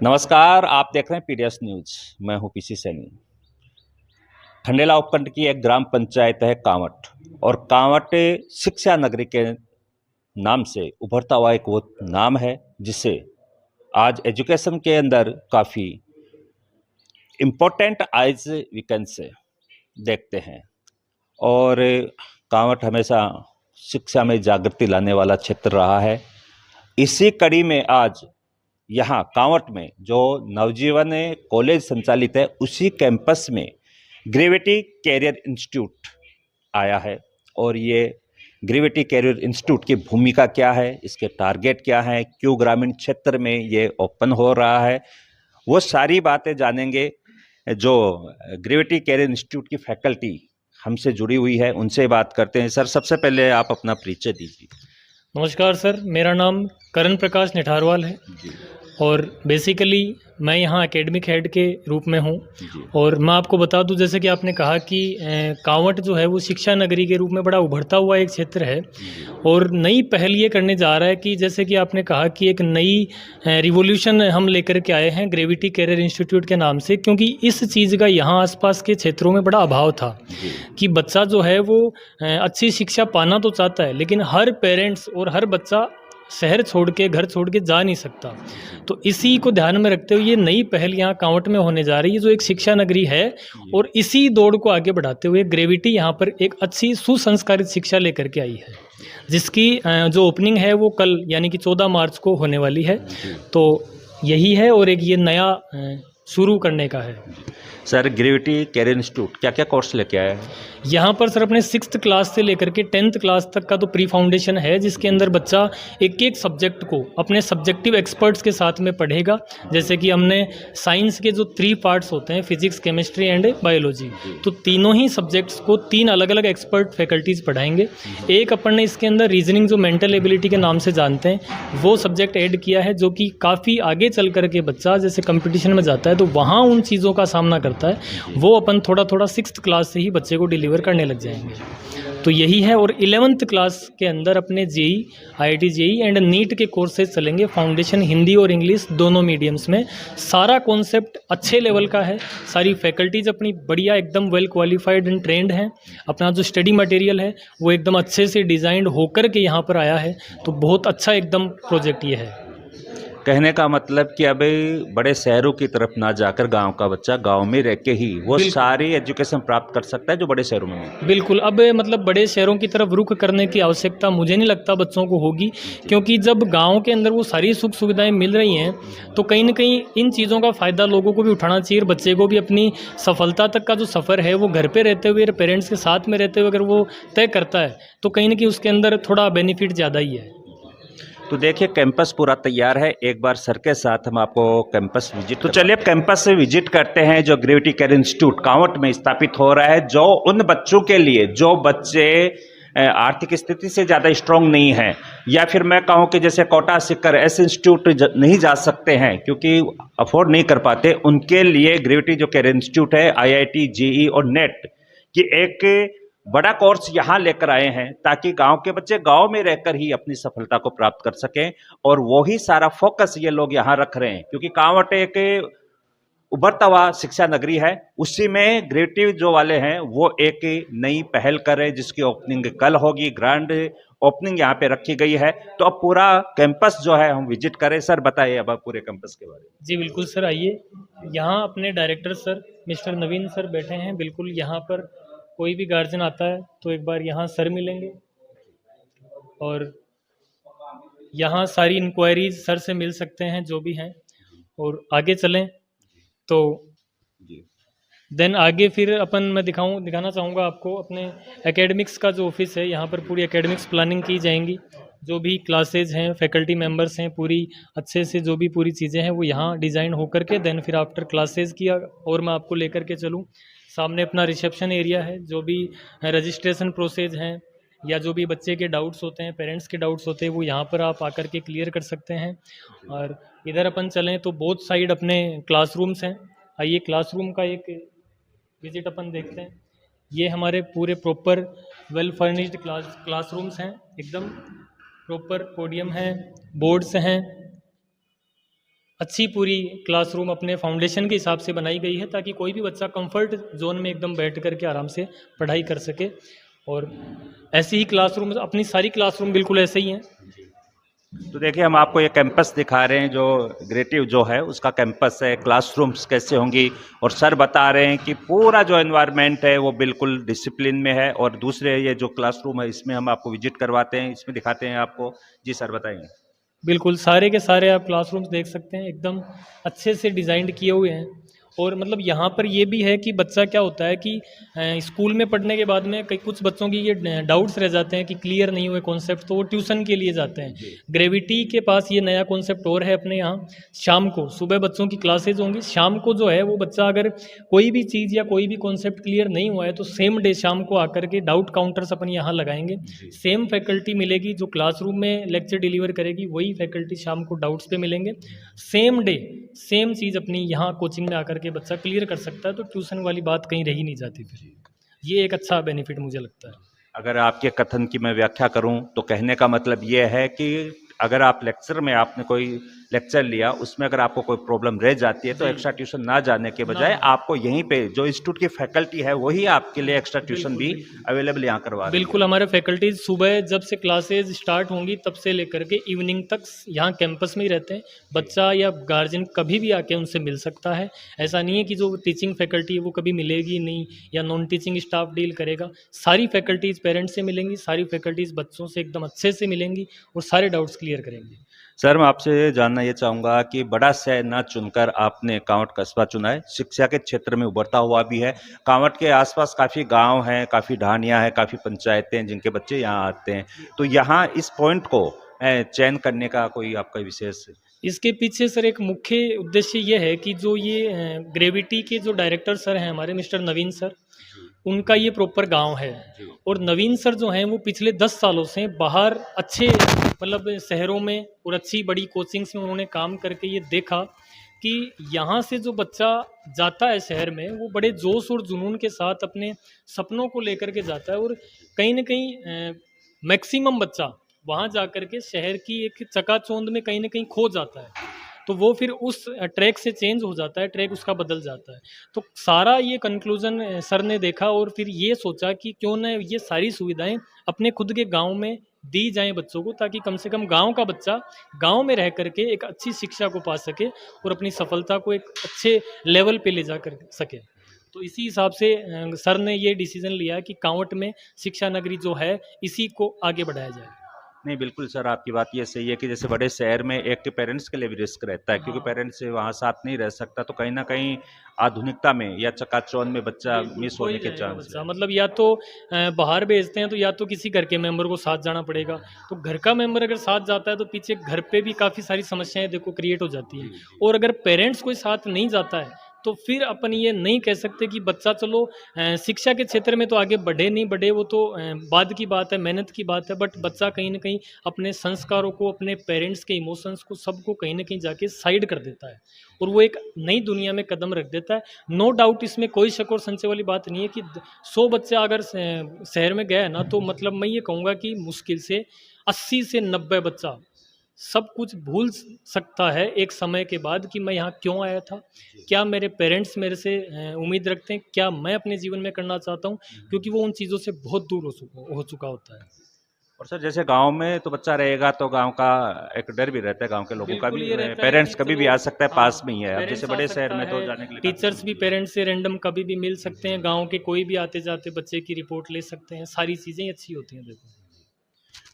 नमस्कार, आप देख रहे हैं पीडीएस न्यूज। मैं हूं पीसी सैनी। खंडेला उपखंड की एक ग्राम पंचायत है कांवट, और कांवट शिक्षा नगरी के नाम से उभरता हुआ एक वो नाम है जिसे आज एजुकेशन के अंदर काफ़ी important eyes we can say देखते हैं। और कांवट हमेशा शिक्षा में जागृति लाने वाला क्षेत्र रहा है। इसी कड़ी में आज यहाँ कांवट में जो नवजीवन कॉलेज संचालित है, उसी कैंपस में ग्रेविटी कैरियर इंस्टीट्यूट आया है। और ये ग्रेविटी कैरियर इंस्टीट्यूट की भूमिका क्या है, इसके टारगेट क्या है, क्यों ग्रामीण क्षेत्र में ये ओपन हो रहा है, वो सारी बातें जानेंगे। जो ग्रेविटी कैरियर इंस्टीट्यूट की फैकल्टी हमसे जुड़ी हुई है, उनसे बात करते हैं। सर, सबसे पहले आप अपना परिचय दीजिए। नमस्कार सर, मेरा नाम करण प्रकाश निठारवाल है और बेसिकली मैं यहाँ एकेडमिक हेड के रूप में हूँ। और मैं आपको बता दूँ, जैसे कि आपने कहा कि कांवट जो है वो शिक्षा नगरी के रूप में बड़ा उभरता हुआ एक क्षेत्र है। और नई पहल ये करने जा रहा है कि जैसे कि आपने कहा कि एक नई रिवोल्यूशन हम लेकर के आए हैं ग्रेविटी कैरियर इंस्टीट्यूट के नाम से, क्योंकि इस चीज़ का यहाँ आसपास के क्षेत्रों में बड़ा अभाव था कि बच्चा जो है वो अच्छी शिक्षा पाना तो चाहता है, लेकिन हर पेरेंट्स और हर बच्चा शहर छोड़ के, घर छोड़ के जा नहीं सकता। तो इसी को ध्यान में रखते हुए ये नई पहल यहाँ कांवट में होने जा रही है, जो एक शिक्षा नगरी है। और इसी दौड़ को आगे बढ़ाते हुए ग्रेविटी यहाँ पर एक अच्छी सुसंस्कारित शिक्षा लेकर के आई है, जिसकी जो ओपनिंग है वो कल यानी कि 14 मार्च को होने वाली है। तो यही है, और एक ये नया शुरू करने का है। सर, ग्रेविटी कैरियर इंस्टीट्यूट क्या क्या कोर्स लेके आया है? यहाँ पर सर अपने 6th क्लास से लेकर के 10th क्लास तक का तो प्री फाउंडेशन है, जिसके अंदर बच्चा एक एक सब्जेक्ट को अपने सब्जेक्टिव एक्सपर्ट्स के साथ में पढ़ेगा। जैसे कि हमने साइंस के जो 3 पार्ट्स होते हैं, फिजिक्स, केमिस्ट्री एंड बायोलॉजी, तो तीनों ही सब्जेक्ट्स को 3 अलग अलग एक्सपर्ट फैकल्टीज़ पढ़ाएंगे। एक अपन ने इसके अंदर रीजनिंग, जो मेंटल एबिलिटी के नाम से जानते हैं, वो सब्जेक्ट ऐड किया है, जो कि काफ़ी आगे चल करके बच्चा जैसे कंपटीशन में जाता है तो वहाँ उन चीज़ों का सामना करता है, वो अपन थोड़ा थोड़ा 6th क्लास से ही बच्चे को डिलीवर करने लग जाएंगे। तो यही है। और 11th क्लास के अंदर अपने JEE, IIT JEE and NEET के कोर्सेज चलेंगे, फाउंडेशन हिंदी और इंग्लिश दोनों मीडियम्स में। सारा कॉन्सेप्ट अच्छे लेवल का है, सारी फैकल्टीज अपनी बढ़िया एकदम वेल क्वालिफाइड एंड ट्रेंड हैं। अपना जो स्टडी मटेरियल है वो एकदम अच्छे से डिज़ाइंड होकर के यहाँ पर आया है। तो बहुत अच्छा एकदम प्रोजेक्ट ये है। कहने का मतलब कि अब बड़े शहरों की तरफ ना जाकर गांव का बच्चा गांव में रह के ही वो सारी एजुकेशन प्राप्त कर सकता है जो बड़े शहरों में है। बिल्कुल, अब मतलब बड़े शहरों की तरफ रुख करने की आवश्यकता मुझे नहीं लगता बच्चों को होगी, क्योंकि जब गांव के अंदर वो सारी सुख सुविधाएं मिल रही हैं तो कहीं ना कहीं इन चीज़ों का फ़ायदा लोगों को भी उठाना चाहिए। और बच्चे को भी अपनी सफलता तक का जो सफ़र है वो घर पर रहते हुए, पेरेंट्स के साथ में रहते हुए अगर वो तय करता है तो कहीं ना कहीं उसके अंदर थोड़ा बेनिफिट ज़्यादा ही है। तो देखिए, कैंपस पूरा तैयार है। एक बार सर के साथ हम आपको कैंपस विजिट, तो चलिए अब कैंपस से विजिट करते हैं जो ग्रेविटी कैरियर इंस्टीट्यूट कांवट में स्थापित हो रहा है, जो उन बच्चों के लिए जो बच्चे आर्थिक स्थिति से ज़्यादा स्ट्रांग नहीं है, या फिर मैं कहूँ कि जैसे कोटा सीकर ऐसे इंस्टीट्यूट नहीं जा सकते हैं क्योंकि अफोर्ड नहीं कर पाते, उनके लिए ग्रेविटी जो कैरियर इंस्टीट्यूट है आईआईटी, जेईई और नेट की एक बड़ा कोर्स यहाँ लेकर आए हैं, ताकि गांव के बच्चे गांव में रहकर ही अपनी सफलता को प्राप्त कर सकें। और वही सारा फोकस ये लोग यहाँ रख रहे हैं, क्योंकि कांवट एक उभरता हुआ शिक्षा नगरी है। उसी में ग्रेविटी जो वाले हैं वो एक नई पहल कर रहे हैं, जिसकी ओपनिंग कल होगी। ग्रैंड ओपनिंग यहाँ पे रखी गई है। तो अब पूरा कैंपस जो है हम विजिट करें। सर, बताइए अब पूरे कैंपस के बारे में। जी बिल्कुल सर, आइए। यहाँ अपने डायरेक्टर सर मिस्टर नवीन सर बैठे हैं। बिल्कुल, यहाँ पर कोई भी गार्जियन आता है तो एक बार यहाँ सर मिलेंगे, और यहाँ सारी इंक्वायरीज सर से मिल सकते हैं जो भी हैं। और आगे चलें तो देन आगे फिर अपन मैं दिखाना चाहूँगा आपको अपने एकेडमिक्स का जो ऑफिस है। यहाँ पर पूरी एकेडमिक्स प्लानिंग की जाएंगी, जो भी क्लासेज हैं, फैकल्टी मेंबर्स हैं, पूरी अच्छे से जो भी पूरी चीज़ें हैं वो यहाँ डिज़ाइन होकर के देन फिर आफ्टर क्लासेज किया। और मैं आपको लेकर के चलूँ, सामने अपना रिसेप्शन एरिया है, जो भी रजिस्ट्रेशन प्रोसेस हैं या जो भी बच्चे के डाउट्स होते हैं, पेरेंट्स के डाउट्स होते हैं, वो यहाँ पर आप आकर के क्लियर कर सकते हैं। और इधर अपन चलें तो बोथ साइड अपने क्लासरूम्स हैं। आइए क्लासरूम का एक विजिट अपन देखते हैं। ये हमारे पूरे प्रॉपर वेल फर्निश्ड क्लासरूम्स हैं, एकदम प्रॉपर पोडियम है, बोर्ड्स हैं, अच्छी पूरी क्लासरूम अपने फाउंडेशन के हिसाब से बनाई गई है, ताकि कोई भी बच्चा कंफर्ट जोन में एकदम बैठ करके आराम से पढ़ाई कर सके। और ऐसी ही क्लासरूम, अपनी सारी क्लासरूम बिल्कुल ऐसे ही हैं। तो देखिए हम आपको ये कैंपस दिखा रहे हैं जो ग्रेटिव जो है उसका कैंपस है, क्लासरूम्स कैसे होंगी, और सर बता रहे हैं कि पूरा जो एनवायरनमेंट है वो बिल्कुल डिसिप्लिन में है। और दूसरे ये जो क्लासरूम है इसमें हम आपको विजिट करवाते हैं, इसमें दिखाते हैं आपको। जी सर बताएंगे। बिल्कुल सारे के सारे आप क्लासरूम्स देख सकते हैं, एकदम अच्छे से डिज़ाइन किए हुए हैं। और मतलब यहाँ पर ये भी है कि बच्चा क्या होता है कि स्कूल में पढ़ने के बाद में कई कुछ बच्चों की ये डाउट्स रह जाते हैं कि क्लियर नहीं हुए कॉन्सेप्ट, तो वो ट्यूशन के लिए जाते हैं। ग्रेविटी के पास ये नया कॉन्सेप्ट और है अपने यहाँ। शाम को, सुबह बच्चों की क्लासेज होंगी, शाम को जो है वो बच्चा अगर कोई भी चीज़ या कोई भी कॉन्सेप्ट क्लियर नहीं हुआ है तो सेम डे शाम को आकर के डाउट काउंटर्स अपन यहाँ लगाएंगे। सेम फैकल्टी मिलेगी जो क्लासरूम में लेक्चर डिलीवर करेगी, वही फैकल्टी शाम को डाउट्स पे मिलेंगे। सेम डे सेम चीज़ अपनी यहाँ कोचिंग में आकर के बच्चा क्लियर कर सकता है, तो ट्यूशन वाली बात कहीं रही नहीं जाती। फिर ये एक अच्छा बेनिफिट मुझे लगता है। अगर आपके कथन की मैं व्याख्या करूं तो कहने का मतलब ये है कि अगर आप लेक्चर में आपने कोई लेक्चर लिया, उसमें अगर आपको कोई प्रॉब्लम रह जाती है तो एक्स्ट्रा ट्यूशन ना जाने के बजाय आपको यहीं पे जो इंस्टीट्यूट की फैकल्टी है वही आपके लिए एक्स्ट्रा ट्यूशन भी अवेलेबल यहाँ करवा रही है। बिल्कुल, हमारे फैकल्टीज सुबह जब से क्लासेज स्टार्ट होंगी तब से लेकर के इवनिंग तक यहाँ कैंपस में ही रहते हैं। बच्चा या गार्जियन कभी भी आके उनसे मिल सकता है। ऐसा नहीं है कि जो टीचिंग फैकल्टी है वो कभी मिलेगी नहीं या नॉन टीचिंग स्टाफ डील करेगा। सारी फैकल्टीज़ पेरेंट्स से मिलेंगी, सारी फैकल्टीज़ बच्चों से एकदम अच्छे से मिलेंगी और सारे डाउट्स क्लियर करेंगी। सर मैं आपसे जानना ये चाहूँगा कि बड़ा शहर ना चुनकर आपने कांवट कस्बा चुना है, शिक्षा के क्षेत्र में उभरता हुआ भी है। कांवट के आसपास काफ़ी गांव हैं, काफ़ी ढानियाँ हैं, काफ़ी पंचायतें हैं जिनके बच्चे यहाँ आते हैं, तो यहाँ इस पॉइंट को चयन करने का कोई आपका विशेष? इसके पीछे सर एक मुख्य उद्देश्य ये है कि जो ये ग्रेविटी के जो डायरेक्टर सर हैं हमारे मिस्टर नवीन सर, उनका ये प्रॉपर गांव है। और नवीन सर जो हैं वो पिछले 10 सालों से बाहर अच्छे मतलब शहरों में और अच्छी बड़ी कोचिंग्स में उन्होंने काम करके ये देखा कि यहाँ से जो बच्चा जाता है शहर में वो बड़े जोश और जुनून के साथ अपने सपनों को लेकर के जाता है, और कहीं ना कहीं मैक्सिमम बच्चा वहाँ जा कर के शहर की एक चकाचौंध में कहीं ना कहीं खो जाता है। तो वो फिर उस ट्रैक से चेंज हो जाता है, ट्रैक उसका बदल जाता है। तो सारा ये कंक्लूजन सर ने देखा और फिर ये सोचा कि क्यों ना ये सारी सुविधाएं अपने खुद के गांव में दी जाएं बच्चों को, ताकि कम से कम गांव का बच्चा गांव में रह करके एक अच्छी शिक्षा को पा सके और अपनी सफलता को एक अच्छे लेवल पे ले जा कर सके। तो इसी हिसाब से सर ने ये डिसीजन लिया कि कांवट में शिक्षा नगरी जो है इसी को आगे बढ़ाया जाए। नहीं बिल्कुल सर, आपकी बात ये सही है कि जैसे बड़े शहर में एक पेरेंट्स के लिए भी रिस्क रहता है, क्योंकि पेरेंट्स से वहाँ साथ नहीं रह सकता, तो कहीं ना कहीं आधुनिकता में या चकाचौंध में बच्चा मिस होने के चांस है। मतलब या तो बाहर भेजते हैं तो या तो किसी घर के मेंबर को साथ जाना पड़ेगा। तो घर का मेंबर अगर साथ जाता है तो पीछे घर पे भी काफ़ी सारी समस्याएं देखो क्रिएट हो जाती हैं। और अगर पेरेंट्स कोई साथ नहीं जाता है तो फिर अपन ये नहीं कह सकते कि बच्चा चलो शिक्षा के क्षेत्र में तो आगे बढ़े नहीं बढ़े, वो तो बाद की बात है, मेहनत की बात है। बट बच्चा कहीं ना कहीं अपने संस्कारों को, अपने पेरेंट्स के इमोशंस को, सबको कहीं ना कहीं जाके साइड कर देता है और वो एक नई दुनिया में कदम रख देता है। नो डाउट, इसमें कोई शक और संशय वाली बात नहीं है कि 100 बच्चा अगर शहर में गया ना तो मतलब मैं ये कहूँगा कि मुश्किल से 80 से 90 बच्चा सब कुछ भूल सकता है एक समय के बाद कि मैं यहाँ क्यों आया था, क्या मेरे पेरेंट्स मेरे से उम्मीद रखते हैं, क्या मैं अपने जीवन में करना चाहता हूँ, क्योंकि वो उन चीज़ों से बहुत दूर हो चुका होता है। और सर जैसे गांव में तो बच्चा रहेगा तो गांव का एक डर भी रहता है, गांव के लोगों का भी, ये रहता है पेरेंट्स कि कभी भी चलो, आ सकता है, पास में ही है। अब पेरेंट्स जैसे आ बड़े शहर सकता में तो है, जाने के लिए टीचर्स भी पेरेंट्स से रैंडम कभी भी मिल सकते हैं, गांव के कोई भी आते जाते बच्चे की रिपोर्ट ले सकते हैं, सारी चीज़ें अच्छी होती हैं। देखो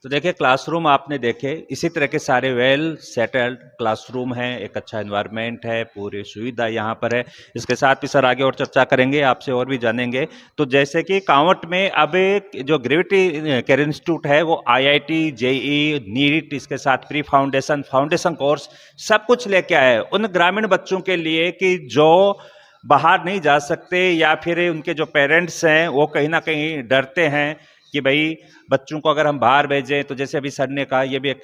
तो देखिए क्लासरूम आपने देखे, इसी तरह के सारे वेल सेटल्ड क्लासरूम हैं, एक अच्छा एनवायरनमेंट है, पूरी सुविधा यहाँ पर है। इसके साथ भी सर आगे और चर्चा करेंगे, आपसे और भी जानेंगे। तो जैसे कि कांवट में अब एक जो ग्रेविटी केयर इंस्टीट्यूट है वो IIT, JEE, नीट, इसके साथ प्री फाउंडेशन कोर्स सब कुछ लेके आए हैं उन ग्रामीण बच्चों के लिए कि जो बाहर नहीं जा सकते या फिर उनके जो पेरेंट्स हैं वो कहीं ना कहीं डरते हैं कि भाई बच्चों को अगर हम बाहर भेजें तो जैसे अभी सर ने कहा, ये भी एक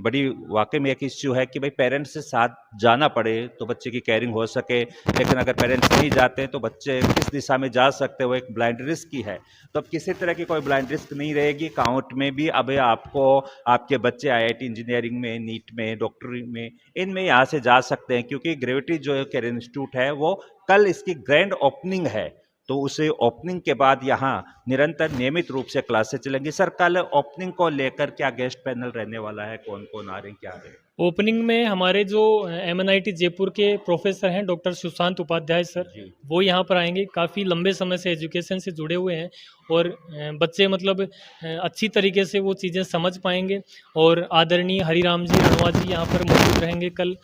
बड़ी वाकई में एक इश्यू है कि भाई पेरेंट्स के साथ जाना पड़े तो बच्चे की केयरिंग हो सके, लेकिन अगर पेरेंट्स नहीं जाते तो बच्चे किस दिशा में जा सकते हैं, वो एक ब्लाइंड रिस्क ही है। तो अब किसी तरह की कोई ब्लाइंड रिस्क नहीं रहेगी काउंट में भी। अब आपको आपके बच्चे आईआईटी इंजीनियरिंग में, नीट में, डॉक्टरी में, इनमें यहाँ से जा सकते हैं, क्योंकि ग्रेविटी जो कैरियर इंस्टीट्यूट है वो कल इसकी ग्रैंड ओपनिंग है। तो उसे ओपनिंग के बाद यहाँ निरंतर नियमित रूप से क्लासेस चलेंगी। सर कल ओपनिंग को लेकर क्या गेस्ट पैनल रहने वाला है, कौन कौन आ रहे हैं, क्या आ रहे हैं? ओपनिंग में हमारे जो MNIT जयपुर के प्रोफेसर हैं डॉक्टर सुशांत उपाध्याय सर, वो यहाँ पर आएंगे। काफ़ी लंबे समय से एजुकेशन से जुड़े हुए हैं और बच्चे मतलब अच्छी तरीके से वो चीज़ें समझ पाएंगे। और आदरणीय हरिराम जी रणवा जी यहाँ पर मौजूद रहेंगे कल,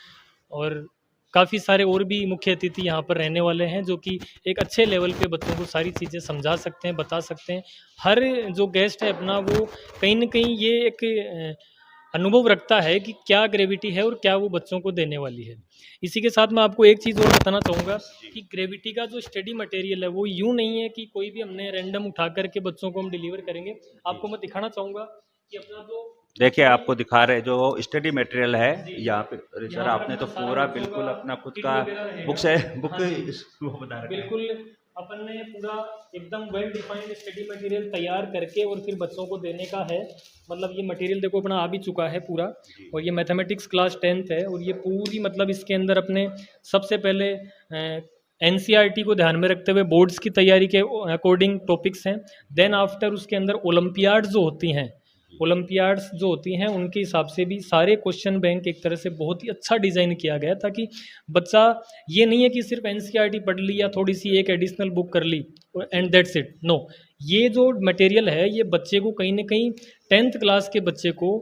और काफ़ी सारे और भी मुख्य अतिथि यहाँ पर रहने वाले हैं जो कि एक अच्छे लेवल पे बच्चों को सारी चीज़ें समझा सकते हैं, बता सकते हैं। हर जो गेस्ट है अपना वो कहीं ना कहीं ये एक अनुभव रखता है कि क्या ग्रेविटी है और क्या वो बच्चों को देने वाली है। इसी के साथ मैं आपको एक चीज़ और बताना चाहूँगा कि ग्रेविटी का जो स्टडी मटेरियल है वो यूँ नहीं है कि कोई भी हमने रैंडम उठा करके बच्चों को हम डिलीवर करेंगे। आपको मैं दिखाना चाहूँगा कि अपना जो देखिए आपको दिखा रहे जो स्टडी मटेरियल है यहाँ पे। सर यहाँ पर आपने तो अपना सारा पूरा बच्चों बिल्कुल का अपना खुद किट का वगैरह रहेगा। बुक से बुक हाँ जी, वो बता रहे हैं। बिल्कुल अपन ने पूरा एकदम वेल डिफाइंड स्टडी मटेरियल तैयार करके और फिर बच्चों को देने का है। मतलब ये मटेरियल देखो अपना आ भी चुका है पूरा, और ये मैथमेटिक्स क्लास 10th है, और ये पूरी मतलब इसके अंदर अपने सबसे पहले NCERT को ध्यान में रखते हुए बोर्ड्स की तैयारी के अकॉर्डिंग टॉपिक्स हैं। देन आफ्टर उसके अंदर ओलंपियाड्स जो होती हैं, ओलंपियाड्स जो होती हैं उनके हिसाब से भी सारे क्वेश्चन बैंक एक तरह से बहुत ही अच्छा डिज़ाइन किया गया है, ताकि बच्चा ये नहीं है कि सिर्फ NCERT पढ़ ली या थोड़ी सी एक एडिशनल बुक कर ली एंड दैट्स इट। नो, ये जो मटेरियल है ये बच्चे को कहीं ना कहीं 10th क्लास के बच्चे को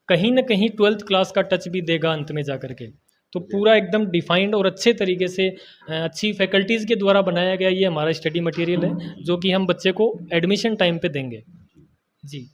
कहीं ना कहीं 12th क्लास का टच भी देगा अंत में जा करके। तो पूरा एकदम डिफाइंड और अच्छे तरीके से अच्छी फैकल्टीज़ के द्वारा बनाया गया ये हमारा स्टडी मटेरियल है, जो कि हम बच्चे को एडमिशन टाइम पे देंगे। जी।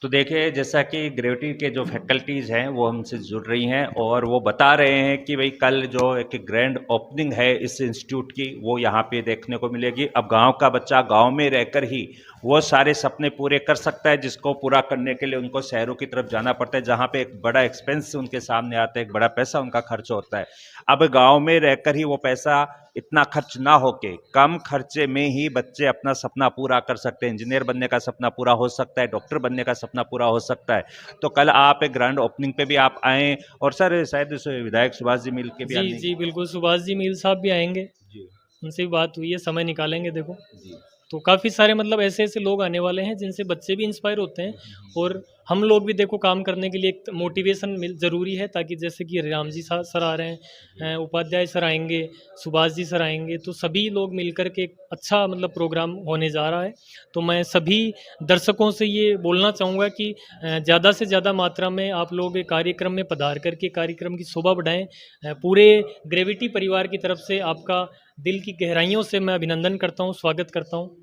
तो देखिए जैसा कि ग्रेविटी के जो फैकल्टीज़ हैं वो हमसे जुड़ रही हैं और वो बता रहे हैं कि भाई कल जो एक ग्रैंड ओपनिंग है इस इंस्टीट्यूट की वो यहाँ पे देखने को मिलेगी। अब गांव का बच्चा गांव में रहकर ही वो सारे सपने पूरे कर सकता है, जिसको पूरा करने के लिए उनको शहरों की तरफ जाना पड़ता है, जहाँ पे एक बड़ा एक्सपेंस उनके सामने आता है, एक बड़ा पैसा उनका खर्च होता है। अब गांव में रहकर ही वो पैसा इतना खर्च ना होके कम खर्चे में ही बच्चे अपना सपना पूरा कर सकते हैं। इंजीनियर बनने का सपना पूरा हो सकता है, डॉक्टर बनने का सपना पूरा हो सकता है। तो कल आप एक ग्रैंड ओपनिंग पे भी आप आएँ, और सर शायद इस विधायक सुभाष जी मिल के भी जी जी बिल्कुल, सुभाष जी मील साहब भी आएंगे, जी उनसे भी बात हुई है, समय निकालेंगे देखो। जी तो काफ़ी सारे मतलब ऐसे ऐसे लोग आने वाले हैं जिनसे बच्चे भी इंस्पायर होते हैं, और हम लोग भी देखो काम करने के लिए एक मोटिवेशन मिल ज़रूरी है, ताकि जैसे कि राम जी सर आ रहे हैं, उपाध्याय सर आएंगे, सुभाष जी सर आएंगे, तो सभी लोग मिलकर के एक अच्छा मतलब प्रोग्राम होने जा रहा है। तो मैं सभी दर्शकों से ये बोलना चाहूँगा कि ज़्यादा से ज़्यादा मात्रा में आप लोग कार्यक्रम में पधार करके कार्यक्रम की शोभा बढ़ाएं। पूरे ग्रेविटी परिवार की तरफ से आपका दिल की गहराइयों से मैं अभिनंदन करता हूँ, स्वागत करता हूँ।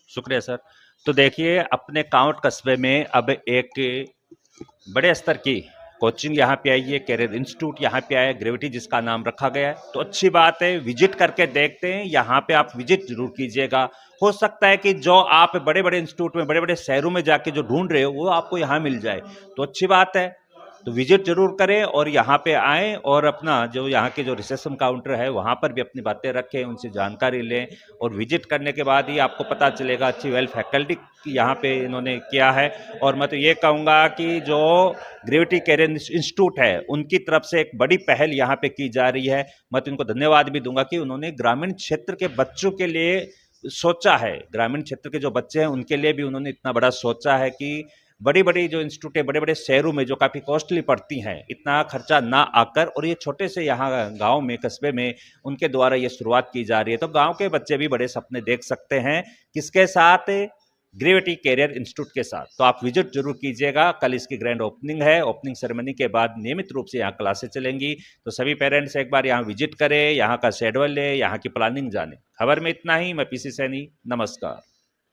शुक्रिया सर। तो देखिए अपने कांवट कस्बे में अब एक बड़े स्तर की कोचिंग यहाँ पे आई है, कैरियर इंस्टीट्यूट यहाँ पे आया है, ग्रेविटी जिसका नाम रखा गया है। तो अच्छी बात है, विजिट करके देखते हैं, यहाँ पे आप विजिट जरूर कीजिएगा। हो सकता है कि जो आप बड़े बड़े इंस्टीट्यूट में, बड़े बड़े शहरों में जाके जो ढूंढ रहे हो वो आपको यहाँ मिल जाए, तो अच्छी बात है। तो विजिट जरूर करें और यहाँ पे आएँ, और अपना जो यहाँ के जो रिसेप्शन काउंटर है वहाँ पर भी अपनी बातें रखें, उनसे जानकारी लें, और विजिट करने के बाद ही आपको पता चलेगा अच्छी वेल फैकल्टी यहाँ पे इन्होंने किया है। और मैं तो ये कहूँगा कि जो ग्रेविटी कैरियर इंस्टीट्यूट है उनकी तरफ से एक बड़ी पहल यहाँ पे की जा रही है। मैं तो इनको धन्यवाद भी दूंगा कि उन्होंने ग्रामीण क्षेत्र के बच्चों के लिए सोचा है, ग्रामीण क्षेत्र के जो बच्चे हैं उनके लिए भी उन्होंने इतना बड़ा सोचा है कि बड़ी बड़ी जो इंस्टीट्यूट है बड़े बड़े शहरों में जो काफ़ी कॉस्टली पड़ती हैं, इतना खर्चा ना आकर, और ये छोटे से यहाँ गांव में, कस्बे में उनके द्वारा ये शुरुआत की जा रही है। तो गांव के बच्चे भी बड़े सपने देख सकते हैं, किसके साथ? ग्रेविटी कैरियर इंस्टीट्यूट के साथ। तो आप विजिट जरूर कीजिएगा। कल इसकी ग्रैंड ओपनिंग है, ओपनिंग सेरेमनी के बाद नियमित रूप से यहाँ क्लासेस चलेंगी। तो सभी पेरेंट्स एक बार यहाँ विजिट करें, यहाँ का शेड्यूल लें, यहाँ की प्लानिंग जानें। खबर में इतना ही। मैं पीसी सैनी, नमस्कार।